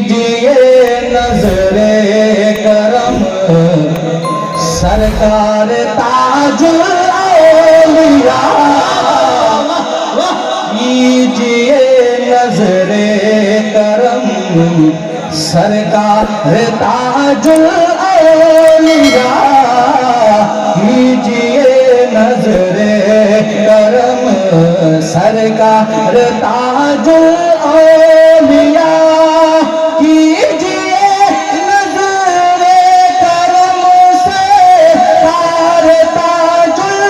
कीजिए नजरे करम सरकार ताजुल औलिया, कीजिए नजरे करम सरकार ताजुल औलिया, कीजिए नजरे करम सरकार ताजुल औलिया, कीजिए नजरे करम सरकार ताजुल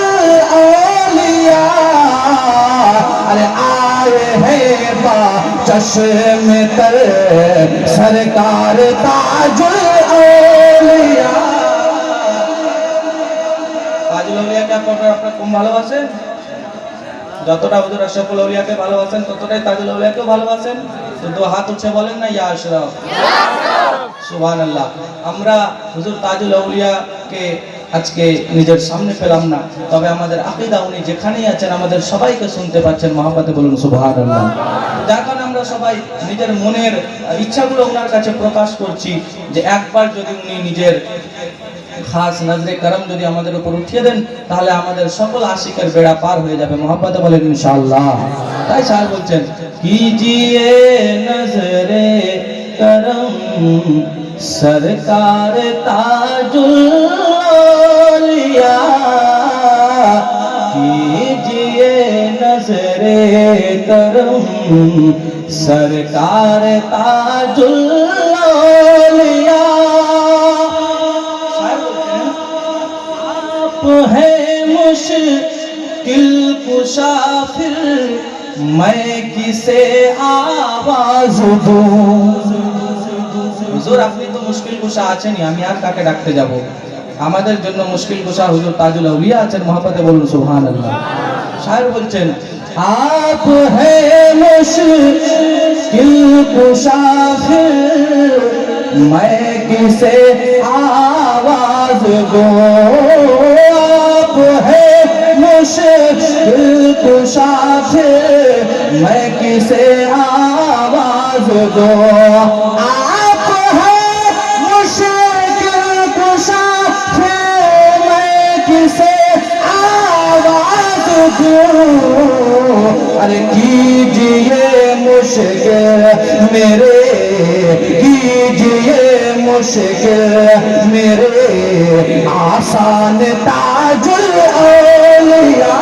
औलिया। अरे आए हैं बा चश्मे तर सरकार ताजुल औलिया। তাজুল আউলিয়াকে আপনারা কম ভালোবাসেন? যতটা হুজুর আশরাফুল আউলিয়াকে ভালোবাসেন ততটাই তাজুল আউলিয়াকেও ভালোবাসেন। তো দু হাত উঠে বলেন না ইয়া আশরাফ, সুবহানাল্লাহ। আমরা হুজুর তাজুল আউলিয়াকে আজকে নিজের সামনে পেলাম না, তবে আমাদের আকীদা উনি যেখানেই আছেন আমাদের সবাইকে শুনতে পাচ্ছেন। মহব্বতে বলুন সুবহানাল্লাহ। যার কারণে আমরা সবাই নিজের মনের ইচ্ছাগুলো ওনার কাছে প্রকাশ করছি যে একবার যদি উনি নিজের খাস নজরে করম যদি আমাদের উপর উঠিয়ে দেন তাহলে আমাদের সকল আশিকের বেড়া পার হয়ে যাবে। মহব্বতে বলেন ইনশাআল্লাহ। তাই শায়ের বলছেন, कीजिए नजरे करम सरकार ताजुल औलिया, कीजिए नजरे करम सरकार ताजुल औलिया। आप है मुश्किल कुशा फिर मैं किसे आवाज दूं। হুজুর আপনি তো মুশকিল কুশা আছেনই, আমি আর কাকে ডাকতে যাব? আমাদের জন্য মুশকিল কুশা হুজুর তাজুল আউলিয়া আছেন। মহব্বতে বলুন সুবহানাল্লাহ। শায়ের বলছেন, आप है मुश्किल कुशा फिर मैं किसे आवाज दूं। आप है मुश्किल कुशा फिर मैं किसे आवाज दूं। आप है मुश्किल कुशा फिर मैं किसे आवाज दूं। अरे कीजिए मुश्किल मेरे, कीजिए मुश्किल मेरे आसान ताजुल औलिया।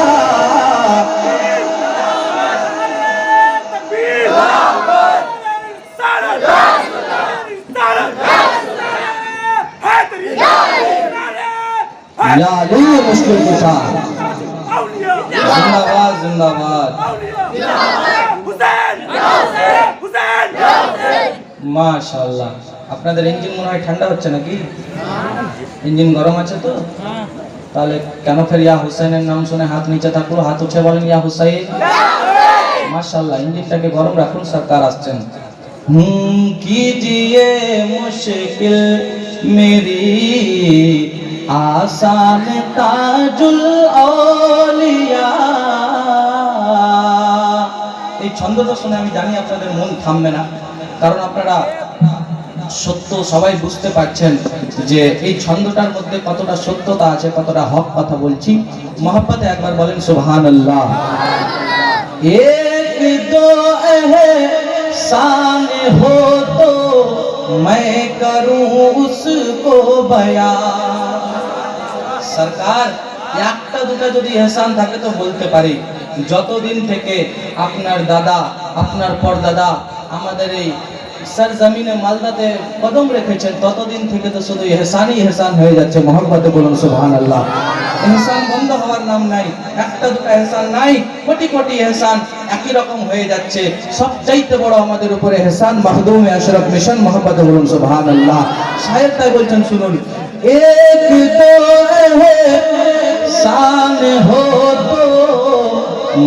या अली मुश्किल कुशा जिंदाबाद जिंदाबाद। মাশাআল্লাহ। আপনাদের ইঞ্জিন মনে হয় ঠান্ডা হচ্ছে নাকি? ইঞ্জিন গরম আছে তো? তাহলে কেন ফের ইয়া হুসাইনের নাম শুনে হাত নিচে থাকলো, হাত উঠে বলেন ইয়া হুসাইন। মাশাআল্লাহ, ইঞ্জিনটাকে গরম রাখুন, সরকার আসছেন। कीजिए मुश्किल मेरी आसान ताजुल औलिया। এই ছন্দটা শুনে আমি জানি আপনাদের মন থামবে না, কারণ আপনারা সত্য সবাই বুঝতে পারছেন যে এই ছন্দটার মধ্যে কতটা সত্যতা আছে, কতটা হক কথা বলছি। মহব্বতে একবার বলেন সুবহানাল্লাহ। एक दो एहसान हो तो मैं करूं उसको बयान। सरकार একটা দুটো যদি ইহসান থাকে তো বলতে পারি। যতদিন থেকে আপনার দাদা আপনার পরদাদা আমাদের এই सरजमीने मालदाते कदम রেখেছেন ততদিন থেকে তো শুধু ইহসানই ইহসান হয়ে যাচ্ছে। মহব্বতে বলুন সুবহানাল্লাহ। ইহসান বন্ধ হওয়ার নাম নাই, একটা দুটো ইহসান নাই, কোটি কোটি ইহসান একই রকম হয়ে যাচ্ছে। সবচাইতে বড় আমাদের উপরে ইহসান মাখদুমে আশরাফ মিশন। মহব্বতে বলুন সুবহানাল্লাহ। শায়ের তাই বলছেন, শুনুন, এক তো ইহসান हो तो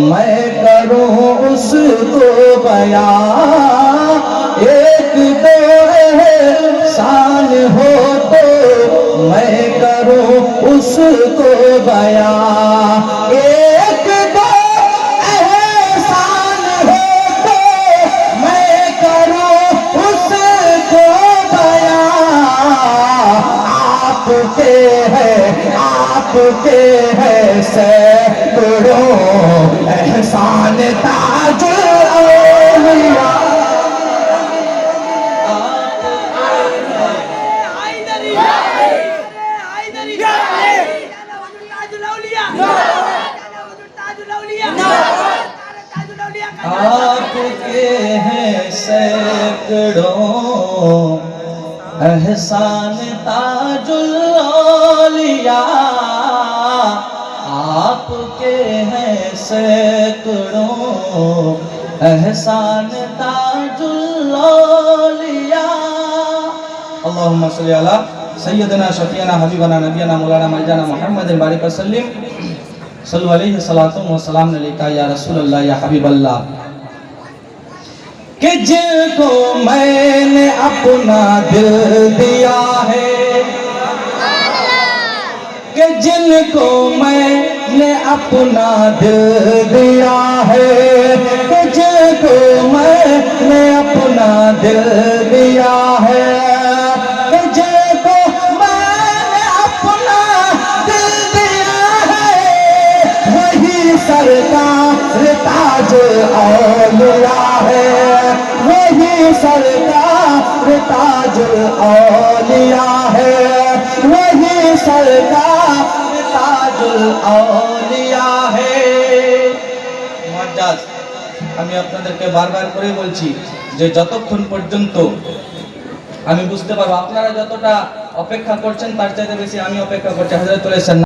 मैं करूं उसको बयान। एक दो एहसान हो तो मैं करूं उसको बयान। एक दो एहसान हो तो मैं करूं उसको आपके हैं सैकड़ों एहसान ताजुल औलिया। आपके हैं सैकड़ों एहसान ताजुल औलिया। आपके हैं सैकड़ों एहसान ताजुल औलिया। अल्लाहुम्मा सल्ली अला सय्यदना शफीना हबीबना नबियना मौलाना मौलाना मुहम्मद बारिक वसल्लम सल्लल्लाहु अलैहि सलातु व सलाम अलैका या रसूलल्लाह या हबीबल्लाह। कि जिनको मैंने अपना दिल दिया है, कि जिनको मैंने अपना दिल दिया है, कि जिनको मैंने अपना दिल दिया है, कि जिनको मैंने अपना दिल दिया है, वही सरकार ताज औलिया है, वही सरकार ताज औलिया है, वही सरकार ताजुल औलिया है। মুআজ্জাজ, আমি আপনাদেরকে বারবার করে বলছি যে যতক্ষণ পর্যন্ত আমি বুঝতে পারবো আপনারা যতটা অপেক্ষা করছেন তার চাইতে বেশি আমি অপেক্ষা করছি। হযরতুল